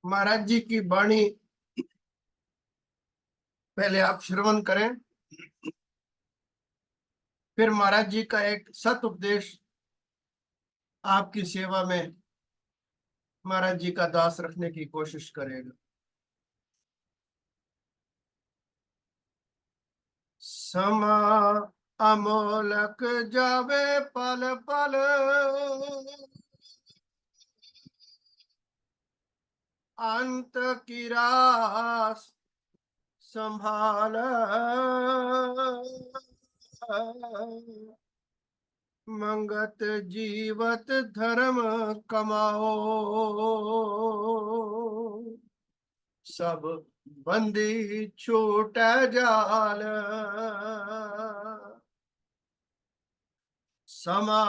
महाराज जी की वाणी पहले आप श्रवण करें, फिर महाराज जी का एक सत उपदेश आपकी सेवा में महाराज जी का दास रखने की कोशिश करेगा। समा अमोलक जावे पल पल, अंत की रास संभाल। मंगत जीवत धर्म कमाओ, सब बंदी छूट जाल। समा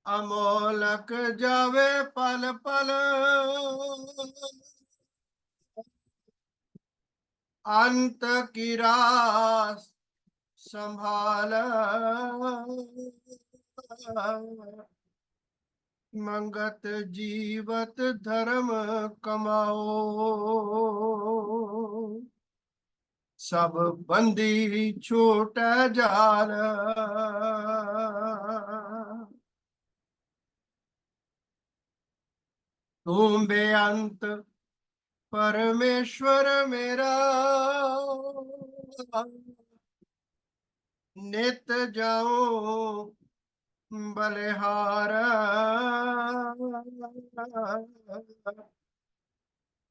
अमोलक जावे पल पल, अंत की रास संभाल। मंगत जीवत धर्म कमाओ, सब बंदी छूट जाल। तुम बेअंत परमेश्वर मेरा, नित जाऊं बलिहार।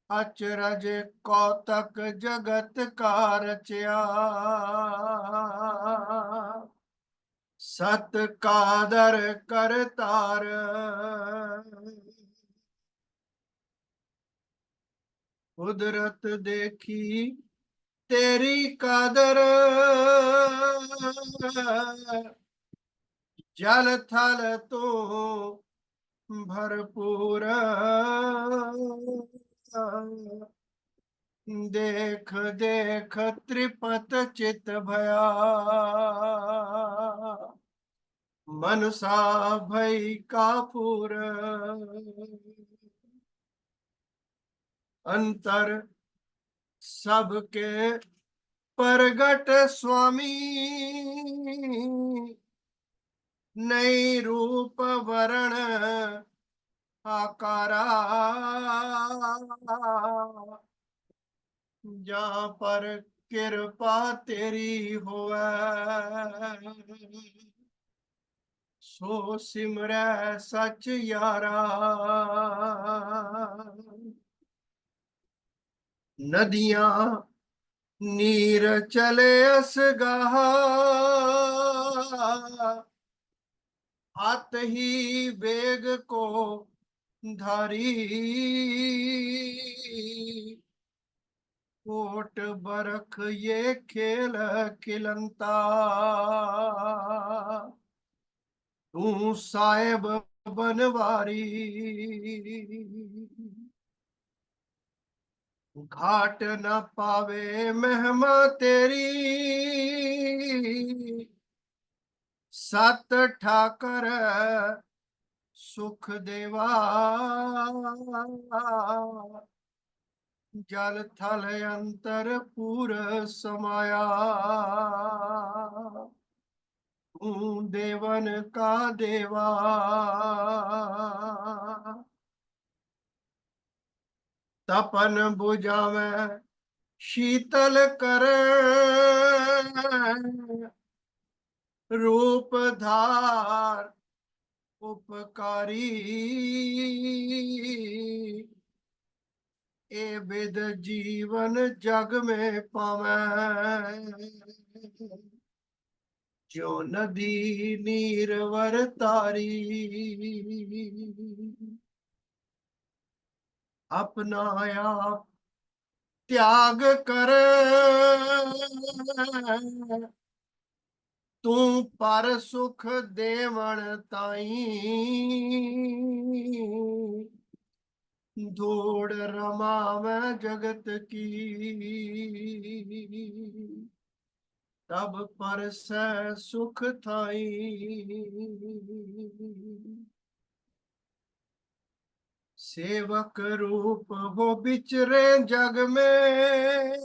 अचरज कौतक जगत का रचया, सत कादर करतार। कुदरत देखी तेरी कादर, जल थल तो भरपूर। देख देख त्रिपत चित भया, मनसा भई काफूर। अंतर सबके प्रगट स्वामी, नई रूप वरण आकारा। जहाँ पर कृपा तेरी होवे, सो सिमरै सच यारा। नदियां नीर चले अस गाहा, आत ही वेग को धारी। कोट बरख ये खेल खिलंता, तू साहेब बनवारी। घाट न पावे महिमा तेरी, सत ठाकर सुख देवा। जल थल अंतर पूर समाया, तू देवन का देवा। तपन बुझावे शीतल कर, रूप धार उपकारी। ए विद जीवन जग में पावे, जो नदी नीरवर तारी। अपना आप त्याग कर, तू पर सुख देवण ताई। धूड़ रमावे जगत की, तब पर से सुख थाई। सेवक रूप हो बिचरे जग में,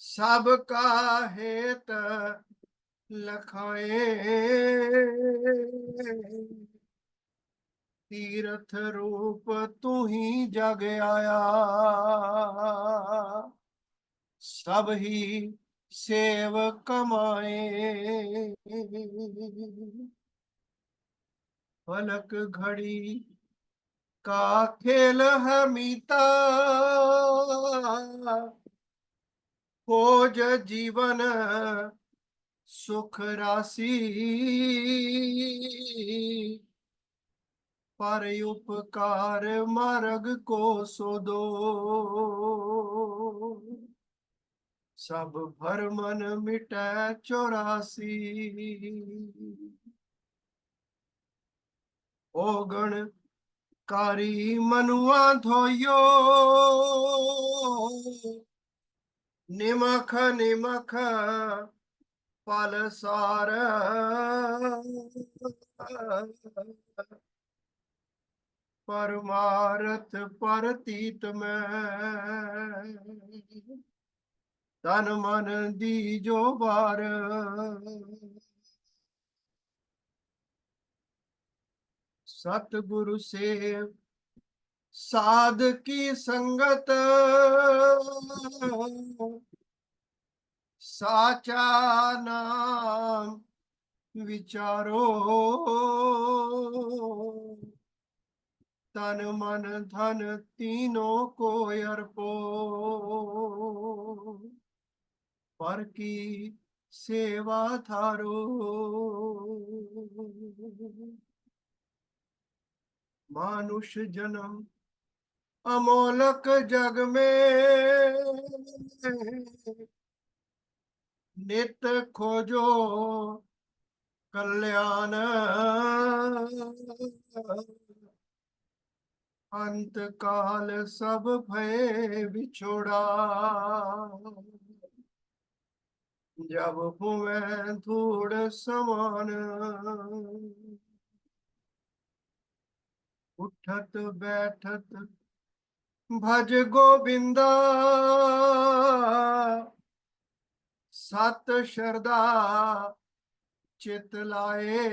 सबका हेत लखाए। तीर्थ रूप तू ही जग आया, सब ही सेव कमाए। पलक घड़ी का खेल है मीता, खोज जीवन सुख राशि। पर उपकार मार्ग को सोदो, सब भर मन मिटै 84। ओगण कारी मनुआ धोयो, निमख निमख पलसार। परमारथ परतीत में, तन मन दीजो बार। सतगुरु से साध की संगत, साचा नाम विचारो। तन मन धन तीनों को अर्पो, पर की सेवा थारो। मानुष जन्म अमोलक जग में, नित खोजो कल्याण। अंत काल सब भय बिछोड़ा, जब हुए धूड़ समान। उठत बैठत भज गोविंदा, सत श्रद्धा चित लाए।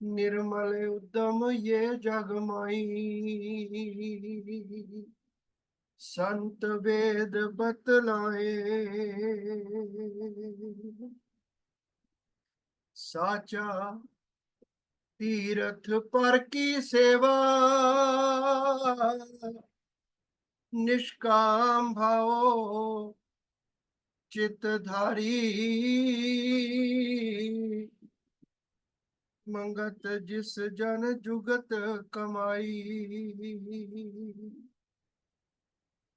निर्मल उद्यम ये जग माई, संत वेद बतलाए। साचा तीर्थ पर की सेवा, निष्काम भाव चितधारी। मंगत जिस जन जुगत कमाई,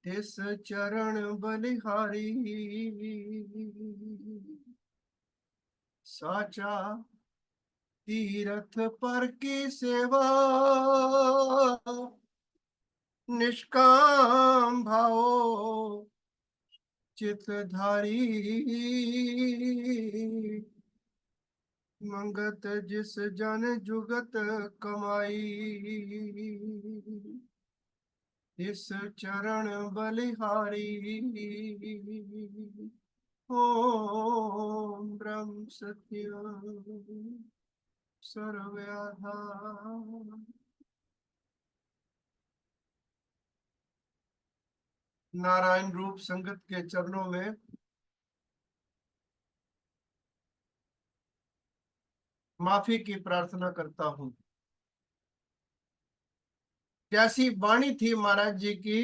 तिस चरण बलिहारी। साचा तीर्थ पर की सेवा, निष्काम भाव चितधारी। मंगत जिस जन जुगत कमाई, इस चरण बलिहारी। ओम ब्रह्म सत्य सर्वयाधार। नारायण रूप संगत के चरणों में माफी की प्रार्थना करता हूं। जैसी वाणी थी महाराज जी की,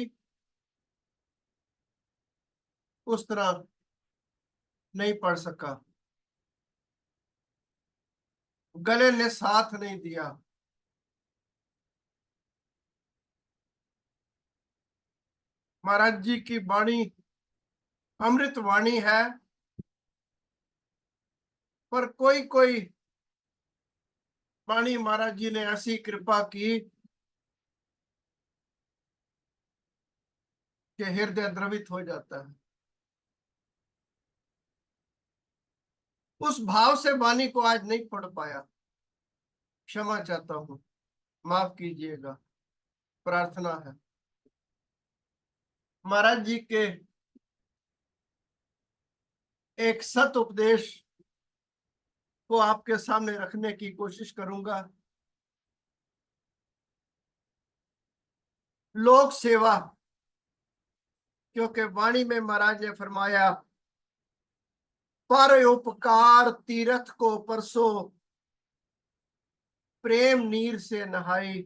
उस तरह नहीं पढ़ सका, गले ने साथ नहीं दिया। महाराज जी की वाणी अमृत वाणी है, पर कोई कोई वाणी महाराज जी ने ऐसी कृपा की कि हृदय द्रवित हो जाता है। उस भाव से वाणी को आज नहीं पढ़ पाया, क्षमा चाहता हूं, माफ कीजिएगा, प्रार्थना है। महाराज जी के एक सत उपदेश को आपके सामने रखने की कोशिश करूंगा। लोक सेवा, क्योंकि वाणी में महाराज ने फरमाया, पर उपकार तीरथ को परसो, प्रेम नीर से नहाई,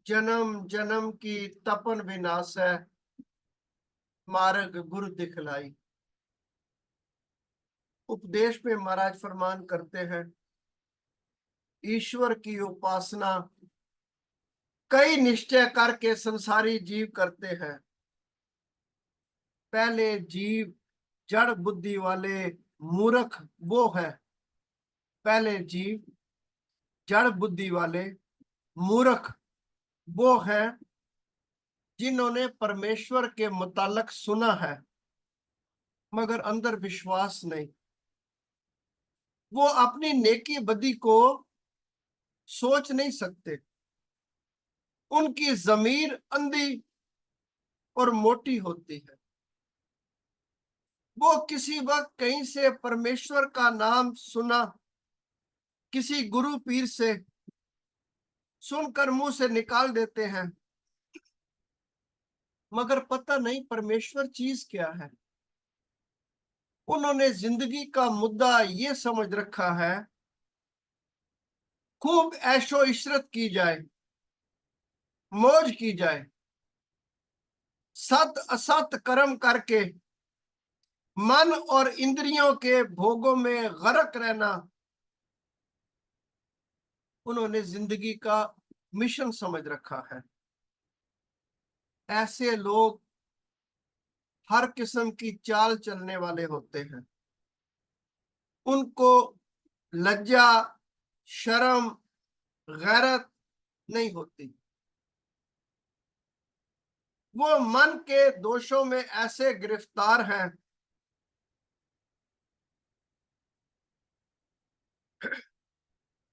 जन्म जन्म की तपन विनाश है, मार्ग गुरु दिखलाई। उपदेश में महाराज फरमान करते हैं, ईश्वर की उपासना कई निश्चय करके संसारी जीव करते हैं। पहले जीव जड़ बुद्धि वाले मूर्ख वो है, पहले जीव जड़ बुद्धि वाले मूर्ख वो है जिन्होंने परमेश्वर के मुतालिक सुना है मगर अंदर विश्वास नहीं। वो अपनी नेकी बदी को सोच नहीं सकते, उनकी जमीर अंधी और मोटी होती है। वो किसी वक्त कहीं से परमेश्वर का नाम सुना, किसी गुरु पीर से सुनकर मुंह से निकाल देते हैं, मगर पता नहीं परमेश्वर चीज क्या है। उन्होंने जिंदगी का मुद्दा ये समझ रखा है, खूब ऐशो इशरत की जाए, मौज की जाए, सत असत कर्म करके मन और इंद्रियों के भोगों में गर्क रहना उन्होंने जिंदगी का मिशन समझ रखा है। ऐसे लोग हर किस्म की चाल चलने वाले होते हैं। उनको लज्जा शर्म गैरत नहीं होती। वो मन के दोषों में ऐसे गिरफ्तार हैं,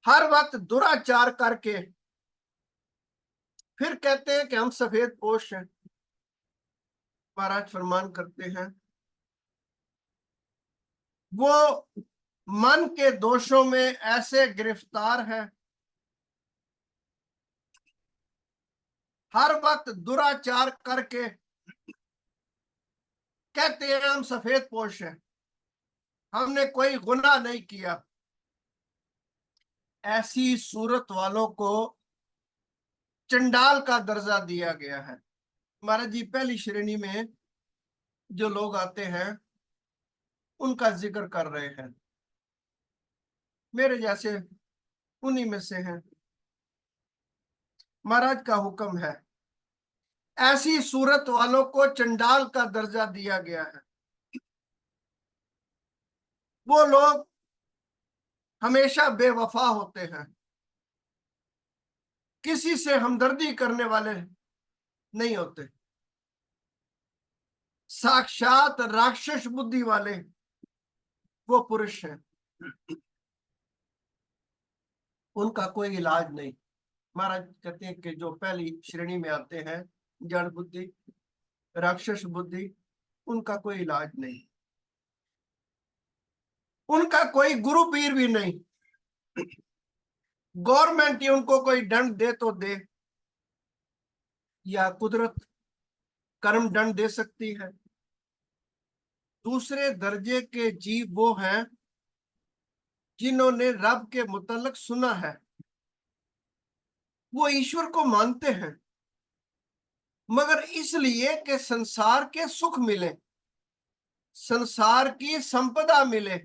हर वक्त दुराचार करके फिर कहते हैं कि हम सफेद पोश हैं। महाराज फरमान करते हैं, वो मन के दोषों में ऐसे गिरफ्तार हैं, हर वक्त दुराचार करके कहते हैं हम सफेद पोश हैं, हमने कोई गुनाह नहीं किया। ऐसी सूरत वालों को चंडाल का दर्जा दिया गया है। महाराज जी पहली श्रेणी में जो लोग आते हैं उनका जिक्र कर रहे हैं, मेरे जैसे उन्हीं में से हैं। महाराज का हुक्म है, ऐसी सूरत वालों को चंडाल का दर्जा दिया गया है। वो लोग हमेशा बेवफा होते हैं, किसी से हमदर्दी करने वाले नहीं होते, साक्षात राक्षस बुद्धि वाले वो पुरुष हैं। उनका कोई इलाज नहीं। महाराज कहते हैं कि जो पहली श्रेणी में आते हैं, जड़ बुद्धि राक्षस बुद्धि, उनका कोई इलाज नहीं, उनका कोई गुरु पीर भी नहीं। गवर्नमेंट ही उनको कोई दंड दे तो दे, या कुदरत कर्म दंड दे सकती है। दूसरे दर्जे के जीव वो हैं जिन्होंने रब के मुतल्लक सुना है, वो ईश्वर को मानते हैं, मगर इसलिए कि संसार के सुख मिले, संसार की संपदा मिले,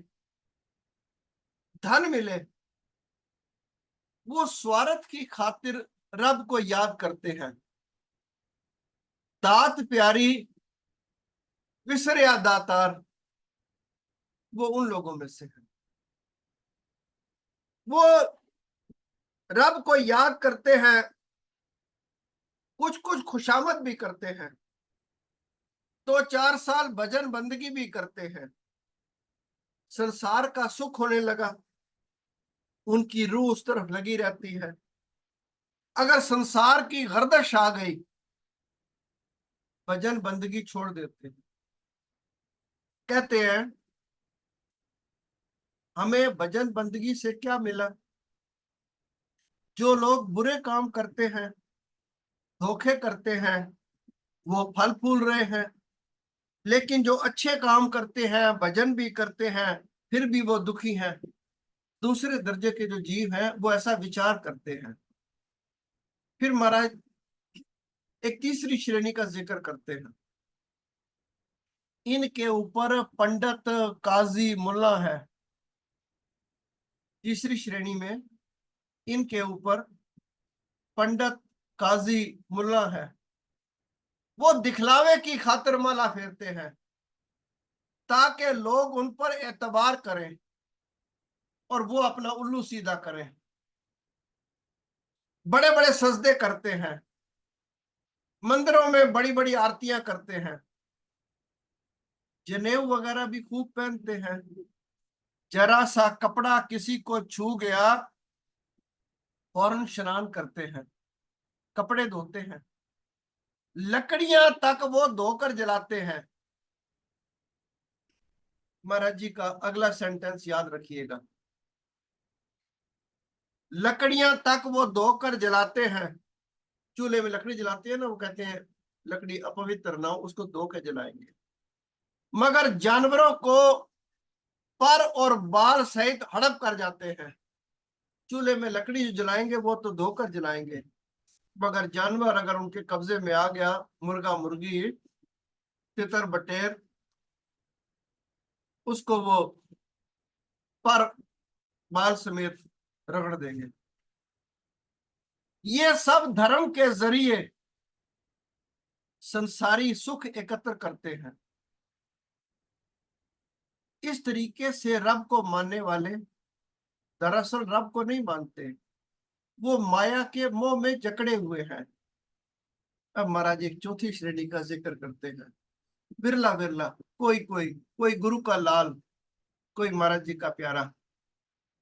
धन मिले, वो स्वार्थ की खातिर रब को याद करते हैं। दात प्यारी विसरिया दातार, वो उन लोगों में से है। वो रब को याद करते हैं, कुछ कुछ खुशामद भी करते हैं, 2-4 साल भजन बंदगी भी करते हैं, संसार का सुख होने लगा, उनकी रूह उस तरफ लगी रहती है। अगर संसार की गर्दिश आ गई, भजन बंदगी छोड़ देते हैं। कहते हैं हमें भजन बंदगी से क्या मिला? जो लोग बुरे काम करते हैं, धोखे करते हैं, वो फल फूल रहे हैं। लेकिन जो अच्छे काम करते हैं, भजन भी करते हैं, फिर भी वो दुखी हैं। दूसरे दर्जे के जो जीव हैं वो ऐसा विचार करते हैं। फिर महाराज एक तीसरी श्रेणी का जिक्र करते हैं। इनके ऊपर पंडित, काजी, मुल्ला है। तीसरी श्रेणी में इनके ऊपर पंडित, काजी, मुल्ला है। वो दिखलावे की खातिर माला फेरते हैं ताकि लोग उन पर एतबार करें और वो अपना उल्लू सीधा करें। बड़े बड़े सजदे करते हैं, मंदिरों में बड़ी बड़ी आरतियां करते हैं, जनेऊ वगैरह भी खूब पहनते हैं। जरा सा कपड़ा किसी को छू गया, फौरन स्नान करते हैं, कपड़े धोते हैं, लकड़ियां तक वो धोकर जलाते हैं। महाराज जी का अगला सेंटेंस याद रखिएगा, लकड़ियां तक वो धोकर जलाते हैं। चूल्हे में लकड़ी जलाते हैं ना, वो कहते हैं लकड़ी अपवित्र ना हो, उसको धो के जलाएंगे। मगर जानवरों को पर और बाल सहित हड़प कर जाते हैं। चूल्हे में लकड़ी जो जलाएंगे वो तो धोकर जलाएंगे, मगर जानवर अगर उनके कब्जे में आ गया, मुर्गा, मुर्गी, तितर, बटेर, उसको वो पर बाल समेत रगड़ देंगे। ये सब धर्म के जरिए संसारी सुख एकत्र करते हैं। इस तरीके से रब को मानने वाले दरअसल रब को नहीं मानते, वो माया के मोह में जकड़े हुए हैं। अब महाराज एक चौथी श्रेणी का जिक्र करते हैं। बिरला बिरला, कोई कोई कोई गुरु का लाल, कोई महाराज जी का प्यारा,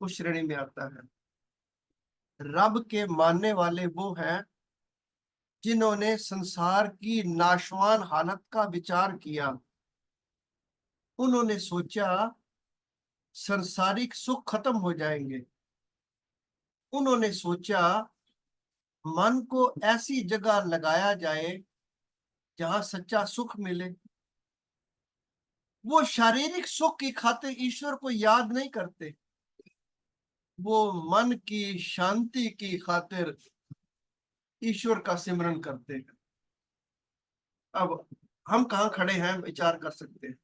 उस श्रेणी में आता है। रब के मानने वाले वो हैं जिन्होंने संसार की नाशवान हालत का विचार किया। उन्होंने सोचा संसारिक सुख खत्म हो जाएंगे। उन्होंने सोचा मन को ऐसी जगह लगाया जाए जहां सच्चा सुख मिले। वो शारीरिक सुख की खातिर ईश्वर को याद नहीं करते, वो मन की शांति की खातिर ईश्वर का सिमरन करते हैं। अब हम कहाँ खड़े हैं विचार कर सकते हैं।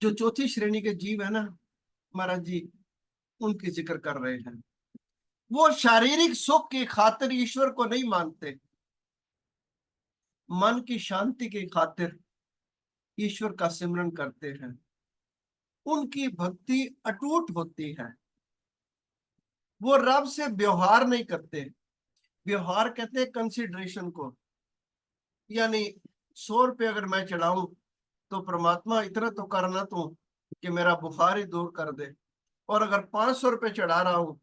जो चौथी श्रेणी के जीव है ना, महाराज जी उनकी जिक्र कर रहे हैं। वो शारीरिक सुख की खातिर ईश्वर को नहीं मानते, मन की शांति की खातिर ईश्वर का सिमरन करते हैं। उनकी भक्ति अटूट होती है। वो रब से व्यवहार नहीं करते। व्यवहार कहते हैं कंसिडरेशन को, यानी 100 रुपये अगर मैं चढ़ाऊं तो परमात्मा इतना तो करना तू कि मेरा बुखार ही दूर कर दे। और अगर 500 रुपये चढ़ा रहा हूं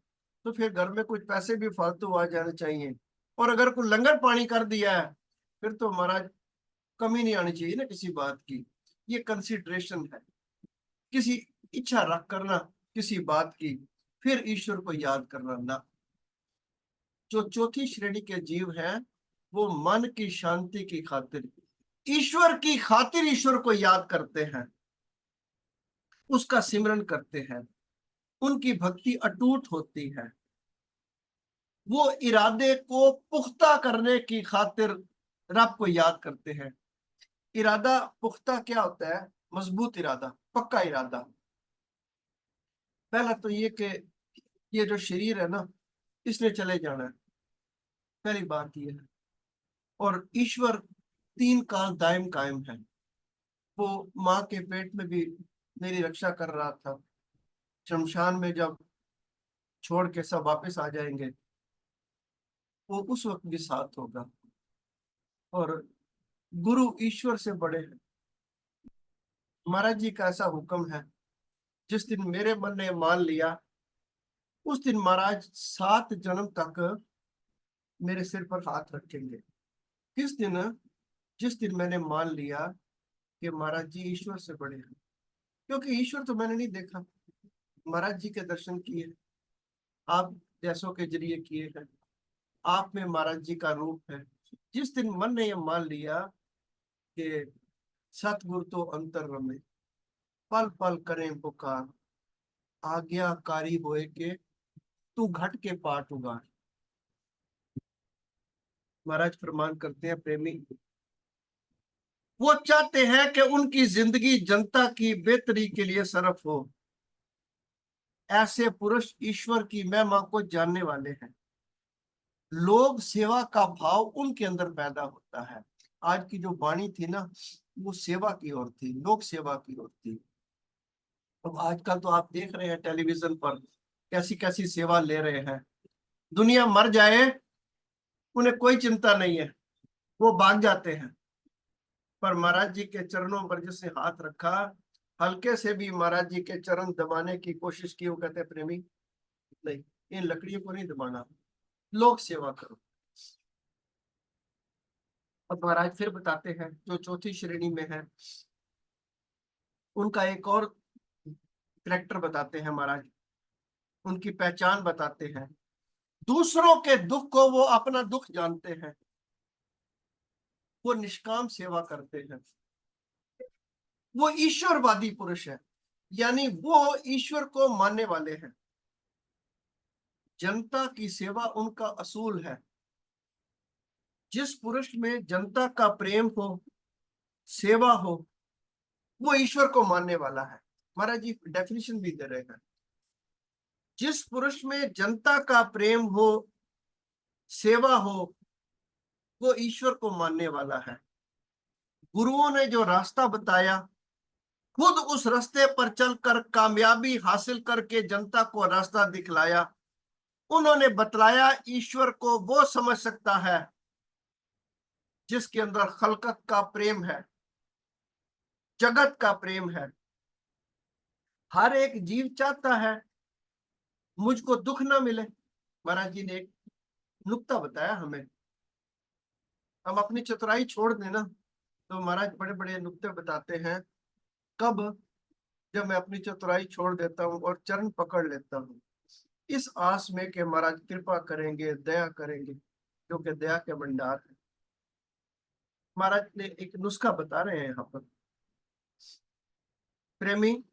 तो फिर घर में कुछ पैसे भी फालतू आ जाने चाहिए। और अगर कोई लंगर पानी कर दिया है फिर तो महाराज कमी नहीं आनी चाहिए ना किसी बात की। ये कंसिडरेशन है, किसी इच्छा रख करना किसी बात की, फिर ईश्वर को याद करना ना। जो चौथी श्रेणी के जीव हैं वो मन की शांति की खातिर, ईश्वर की खातिर ईश्वर को याद करते हैं, उसका सिमरन करते हैं। उनकी भक्ति अटूट होती है। वो इरादे को पुख्ता करने की खातिर रब को याद करते हैं। इरादा पुख्ता क्या होता है? मजबूत इरादा, पक्का इरादा। पहला तो ये कि ये जो शरीर है ना, इसने चले जाना है, पहली बात ये है। और ईश्वर 3 काल दायम कायम है। वो माँ के पेट में भी मेरी रक्षा कर रहा था, शमशान में जब छोड़ के सब वापस आ जाएंगे वो उस वक्त भी साथ होगा। और गुरु ईश्वर से बड़े हैं। महाराज जी का ऐसा हुक्म है, जिस दिन मेरे मन ने मान लिया उस दिन महाराज 7 जन्म तक मेरे सिर पर हाथ रखेंगे। किस दिन? जिस दिन मैंने मान लिया कि महाराज जी ईश्वर से बड़े हैं। क्योंकि ईश्वर तो मैंने नहीं देखा, महाराज जी के दर्शन किए, आप जैसों के जरिए किए हैं, आप में महाराज जी का रूप है। जिस दिन मन ने यह मान लिया कि सतगुरु तो अंतर रमे, पल पल करें पुकार, आज्ञाकारी होए के तू घट के पाट उगार। महाराज फरमान करते हैं, प्रेमी वो चाहते हैं कि उनकी जिंदगी जनता की बेहतरी के लिए सरफ हो। ऐसे पुरुष ईश्वर की महिमा को जानने वाले हैं। लोग सेवा का भाव उनके अंदर पैदा होता है। आज की जो वाणी थी ना, वो सेवा की ओर थी, लोक सेवा की ओर थी। अब आजकल तो आप देख रहे हैं टेलीविजन पर कैसी कैसी सेवा ले रहे हैं। दुनिया मर जाए उन्हें कोई चिंता नहीं है, वो भाग जाते हैं। पर महाराज जी के चरणों पर जिसने हाथ रखा, हल्के से भी महाराज जी के चरण दबाने की कोशिश की, वो कहते प्रेमी नहीं, इन लकड़ियों को नहीं दबाना, लोक सेवा करो। अब महाराज फिर बताते हैं, जो चौथी श्रेणी में है उनका एक और करेक्टर बताते हैं महाराज, उनकी पहचान बताते हैं। दूसरों के दुख को वो अपना दुख जानते हैं, वो निष्काम सेवा करते हैं, वो ईश्वरवादी पुरुष है, यानी वो ईश्वर को मानने वाले हैं। जनता की सेवा उनका असूल है। जिस पुरुष में जनता का प्रेम हो, सेवा हो, वो ईश्वर को मानने वाला है। महाराज जी डेफिनेशन भी दे रहे हैं, जिस पुरुष में जनता का प्रेम हो, सेवा हो, वो ईश्वर को मानने वाला है। गुरुओं ने जो रास्ता बताया, खुद उस रास्ते पर चलकर कामयाबी हासिल करके जनता को रास्ता दिखलाया। उन्होंने बतलाया ईश्वर को वो समझ सकता है जिसके अंदर खलकत का प्रेम है, जगत का प्रेम है। हर एक जीव चाहता है मुझको दुख ना मिले। महाराज जी ने एक नुक्ता बताया हमें, हम अपनी चतुराई छोड़ देना तो महाराज बड़े बड़े नुक्ते बताते हैं। कब? जब मैं अपनी चतुराई छोड़ देता हूँ और चरण पकड़ लेता हूँ, इस आस में कि महाराज कृपा करेंगे, दया करेंगे, जो कि दया के भंडार है। महाराज ने एक नुस्खा बता रहे हैं यहाँ पर, प्रेमी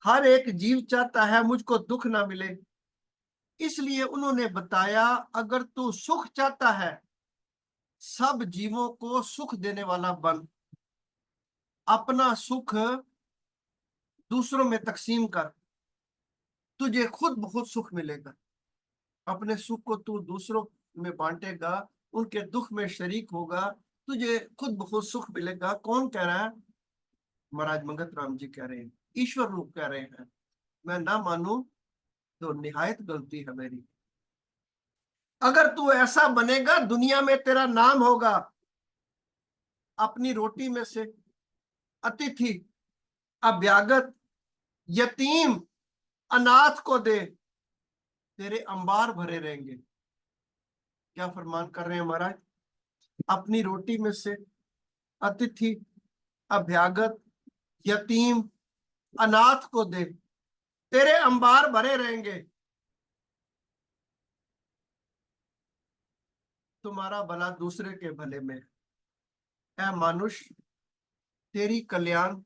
हर एक जीव चाहता है मुझको दुख ना मिले, इसलिए उन्होंने बताया अगर तू सुख चाहता है, सब जीवों को सुख देने वाला बन, अपना सुख दूसरों में तकसीम कर, तुझे खुद बहुत सुख मिलेगा। अपने सुख को तू दूसरों में बांटेगा, उनके दुख में शरीक होगा, तुझे खुद बहुत सुख मिलेगा। कौन कह रहा है? महाराज मंगत राम जी कह रहे हैं, ईश्वर रूप कह रहे हैं। मैं ना मानू तो निहायत गलती है मेरी। अगर तू ऐसा बनेगा दुनिया में तेरा नाम होगा। अपनी रोटी में से अतिथि, अभ्यागत, यतीम, अनाथ को दे, तेरे अंबार भरे रहेंगे। क्या फरमान कर रहे हैं महाराज? अपनी रोटी में से अतिथि, अभ्यागत, यतीम, अनाथ को दे, तेरे अंबार भरे रहेंगे। तुम्हारा भला दूसरे के भले में। ऐ मानुष, तेरी कल्याण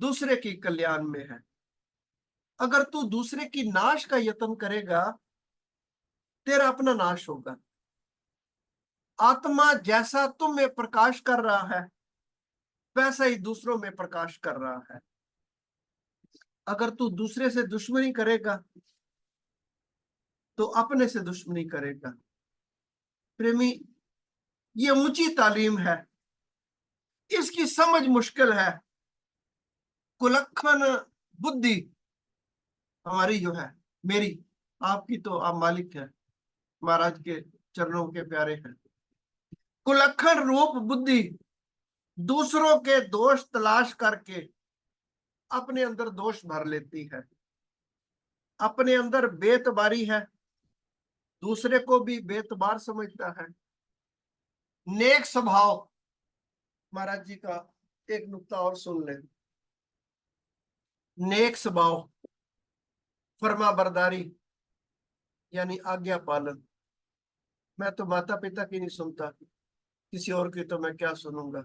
दूसरे की कल्याण में है। अगर तू दूसरे की नाश का यत्न करेगा, तेरा अपना नाश होगा। आत्मा जैसा तुम में प्रकाश कर रहा है, वैसा ही दूसरों में प्रकाश कर रहा है। अगर तू दूसरे से दुश्मनी करेगा तो अपने से दुश्मनी करेगा। प्रेमी, ये ऊंची तालीम है, इसकी समझ मुश्किल है। कुलक्षण बुद्धि हमारी जो है, मेरी, आपकी तो आप मालिक है, महाराज के चरणों के प्यारे हैं। कुलक्षण रूप बुद्धि दूसरों के दोष तलाश करके अपने अंदर दोष भर लेती है, अपने अंदर बेतबारी है, दूसरे को भी बेतबार समझता है। नेक स्वभाव, महाराज जी का एक नुक्ता और सुन ले। नेक स्वभाव, फर्मा बरदारी यानी आज्ञा पालन। मैं तो माता पिता की नहीं सुनता, किसी और की तो मैं क्या सुनूंगा।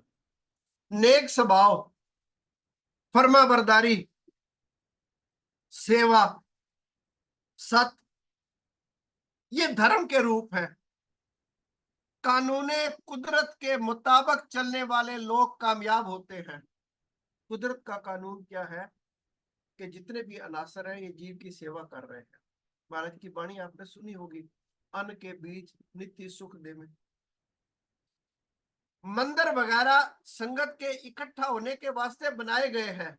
नेक स्वभाव, फर्मा बरदारी, सेवा, सत, ये धर्म के रूप है। कानूने कुदरत के मुताबिक चलने वाले लोग कामयाब होते हैं। कुदरत का कानून क्या है कि जितने भी अनासर हैं ये जीव की सेवा कर रहे हैं। महाराज की वाणी आपने सुनी होगी, अन्न के बीज नित्य सुख दे में। मंदिर वगैरह संगत के इकट्ठा होने के वास्ते बनाए गए हैं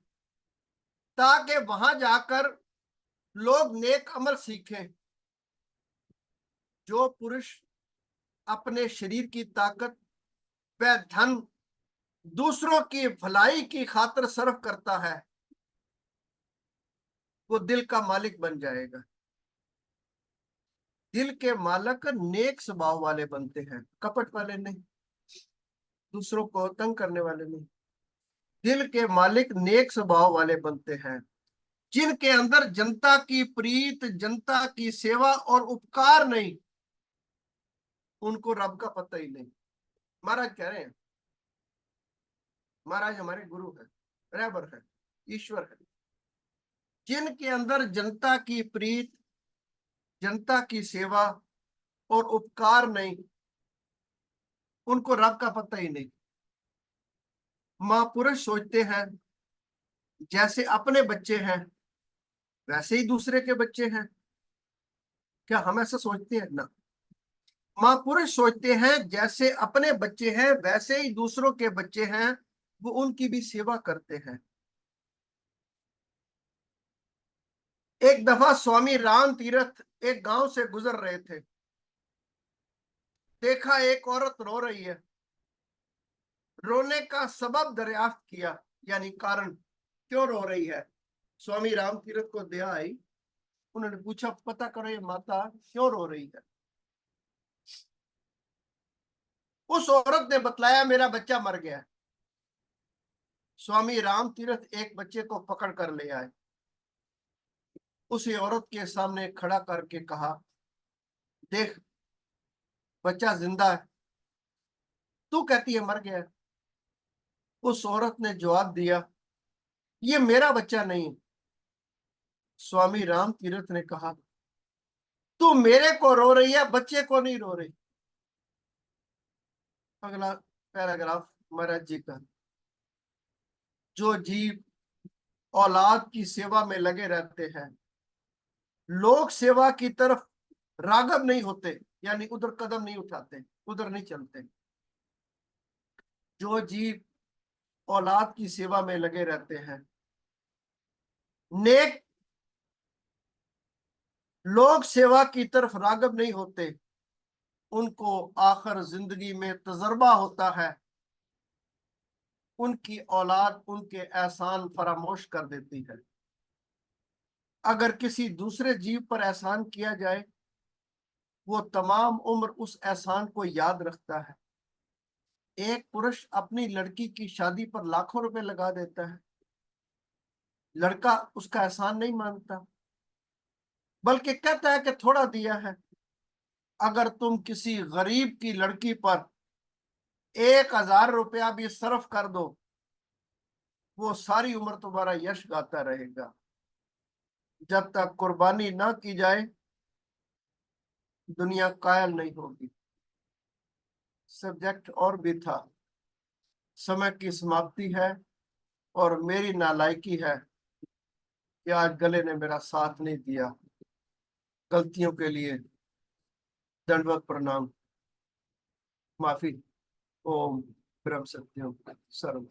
ताकि वहां जाकर लोग नेक अमल सीखें। जो पुरुष अपने शरीर की ताकत व धन दूसरों की भलाई की खातिर सर्व करता है, वो दिल का मालिक बन जाएगा। दिल के मालिक नेक स्वभाव वाले बनते हैं, कपट वाले नहीं, दूसरों को तंग करने वाले नहीं। दिल के मालिक नेक स्वभाव वाले बनते हैं, जिनके अंदर जनता की प्रीत, जनता की सेवा और उपकार नहीं, उनको रब का पता ही नहीं। महाराज कह रहे हैं, महाराज हमारे गुरु है, रहबर है, ईश्वर है। जिनके अंदर जनता की प्रीत, जनता की सेवा और उपकार नहीं, उनको रब का पता ही नहीं। महापुरुष सोचते हैं जैसे अपने बच्चे हैं वैसे ही दूसरे के बच्चे हैं। क्या हम ऐसा सोचते हैं? ना। महापुरुष सोचते हैं जैसे अपने बच्चे हैं वैसे ही दूसरों के बच्चे हैं, वो उनकी भी सेवा करते हैं। एक दफा स्वामी राम तीर्थ एक गांव से गुजर रहे थे। देखा एक औरत रो रही है। रोने का सबब दरियाफ्त किया, यानी कारण, क्यों रो रही है। स्वामी राम तीर्थ को दया आई, उन्होंने पूछा पता करो ये माता क्यों रो रही है। उस औरत ने बतलाया मेरा बच्चा मर गया। स्वामी राम तीर्थ एक बच्चे को पकड़ कर ले आए, उसी औरत के सामने खड़ा करके कहा देख बच्चा जिंदा है, तू कहती है मर गया। उस औरत ने जवाब दिया ये मेरा बच्चा नहीं। स्वामी राम तीर्थ ने कहा तू मेरे को रो रही है, बच्चे को नहीं रो रही। अगला पैराग्राफ महाराज जी का। जो जीव औलाद की सेवा में लगे रहते हैं, लोक सेवा की तरफ रागब नहीं होते, यानी उधर कदम नहीं उठाते, उधर नहीं चलते। जो जीव औलाद की सेवा में लगे रहते हैं, नेक लोक सेवा की तरफ रागब नहीं होते, उनको आखिर जिंदगी में तजर्बा होता है उनकी औलाद उनके एहसान फरामोश कर देती है। अगर किसी दूसरे जीव पर एहसान किया जाए, वो तमाम उम्र उस एहसान को याद रखता है। एक पुरुष अपनी लड़की की शादी पर लाखों रुपए लगा देता है, लड़का उसका एहसान नहीं मानता, बल्कि कहता है कि थोड़ा दिया है। अगर तुम किसी गरीब की लड़की पर 1,000 रुपया भी सर्फ कर दो, वो सारी उम्र तुम्हारा यश गाता रहेगा। जब तक कुर्बानी ना की जाए दुनिया कायल नहीं होगी। सब्जेक्ट और भी था, समय की समाप्ति है और मेरी नालायकी है कि आज गले ने मेरा साथ नहीं दिया। गलतियों के लिए दंडवत प्रणाम, माफी। ओम ब्रह्म सत्यम सर्व।